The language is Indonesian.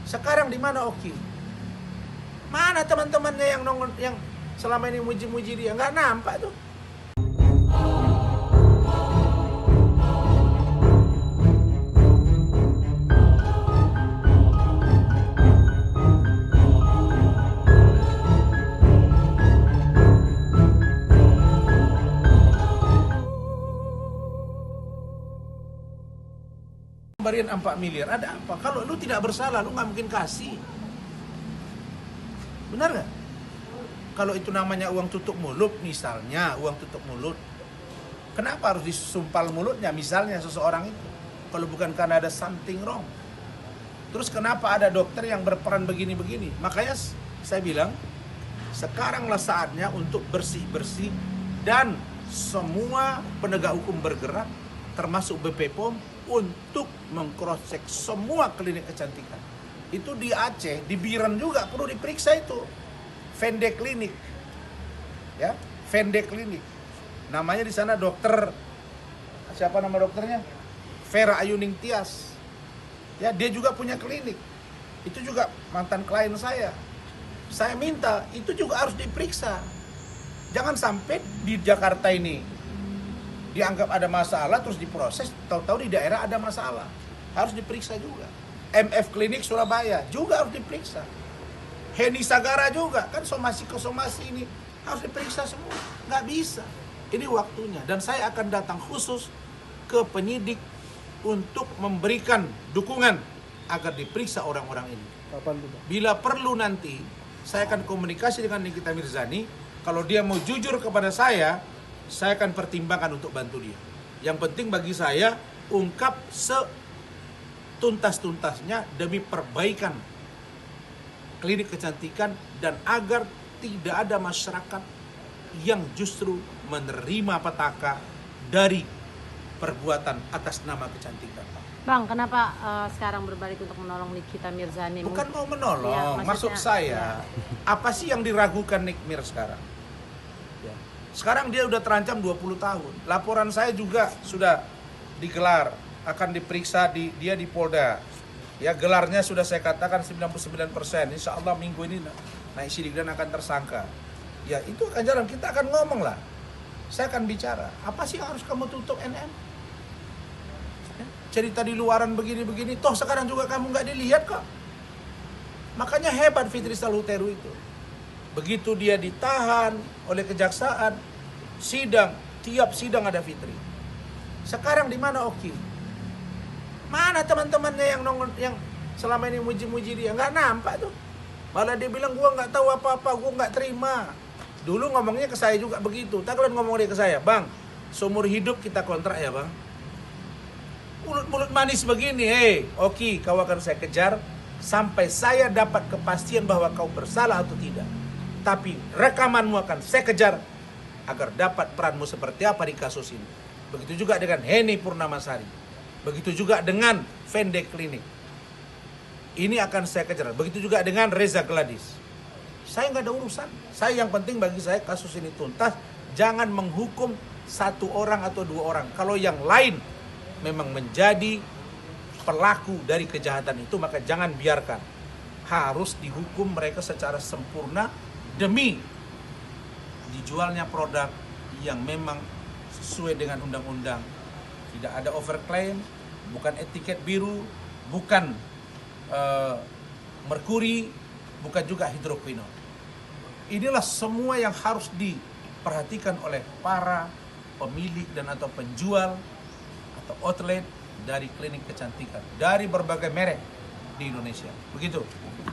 Sekarang di mana Oki? Mana teman-temannya yang selama ini muji-muji dia? Nggak nampak tuh. Kembalian 4 miliar, ada apa? Kalau lu tidak bersalah, lu nggak mungkin kasih. Benar nggak? Kalau itu namanya uang tutup mulut, misalnya uang tutup mulut, kenapa harus disumpal mulutnya misalnya seseorang itu? Kalau bukan karena ada something wrong. Terus kenapa ada dokter yang berperan begini-begini? Makanya saya bilang, sekaranglah saatnya untuk bersih-bersih dan semua penegak hukum bergerak, termasuk BP POM, untuk mengcross-check semua klinik kecantikan. Itu di Aceh, di Biren juga perlu diperiksa itu. Vende Klinik. Ya, Vende Klinik. Namanya di sana dokter, siapa nama dokternya? Vera Ayuning Tias. Ya, dia juga punya klinik. Itu juga mantan klien saya. Saya minta itu juga harus diperiksa. Jangan sampai di Jakarta ini dianggap ada masalah terus diproses, tahu-tahu di daerah ada masalah. Harus diperiksa juga. MF Klinik Surabaya juga harus diperiksa. Heni Sagara juga, kan somasi ini harus diperiksa semua. Nggak bisa. Ini waktunya. Dan saya akan datang khusus ke penyidik untuk memberikan dukungan agar diperiksa orang-orang ini. Kapan tuh, Pak? Bila perlu nanti, saya akan komunikasi dengan Nikita Mirzani. Kalau dia mau jujur kepada saya akan pertimbangkan untuk bantu dia. Yang penting bagi saya, ungkap setuntas-tuntasnya demi perbaikan klinik kecantikan dan agar tidak ada masyarakat yang justru menerima petaka dari perbuatan atas nama kecantikan. Bang, kenapa sekarang berbalik untuk menolong Nikita Mirzani? Bukan mau menolong, Ya, maksud saya, apa sih yang diragukan Nick Mir sekarang? Sekarang dia udah terancam 20 tahun. Laporan saya juga sudah digelar, akan diperiksa dia di Polda. Ya, gelarnya sudah saya katakan 99%. Insya Allah minggu ini naik sidik dan akan tersangka. Ya, itu akan jalan. Kita akan ngomong lah. Saya akan bicara. Apa sih yang harus kamu tutup NM? Cerita di luaran begini-begini. Toh sekarang juga kamu nggak dilihat kok. Makanya hebat Fitri Salhuteru itu. Begitu dia ditahan oleh kejaksaan, sidang, tiap sidang ada Fitri. Sekarang di mana Oki? Mana teman-temannya yang selama ini muji-muji dia? Nggak nampak tuh. Malah dia bilang, gua nggak tahu apa-apa, gua nggak terima. Dulu ngomongnya ke saya juga begitu. Tak kalian ngomong dia ke saya, Bang, seumur hidup kita kontrak ya Bang. Mulut manis begini, Oki, kau akan saya kejar sampai saya dapat kepastian bahwa kau bersalah atau tidak. Tapi rekamanmu akan saya kejar agar dapat peranmu seperti apa di kasus ini. Begitu juga dengan Heni Purnamasari. Begitu juga dengan Vende Klinik. Ini akan saya kejar. Begitu juga dengan Reza Gladys. Saya nggak ada urusan. Saya yang penting bagi saya kasus ini tuntas. Jangan menghukum satu orang atau dua orang. Kalau yang lain memang menjadi pelaku dari kejahatan itu, maka jangan biarkan. Harus dihukum mereka secara sempurna demi dijualnya produk yang memang sesuai dengan undang-undang. Tidak ada overclaim, bukan etiket biru, bukan merkuri, bukan juga hidroquinone. Inilah semua yang harus diperhatikan oleh para pemilik dan atau penjual atau outlet dari klinik kecantikan dari berbagai merek di Indonesia. Begitu.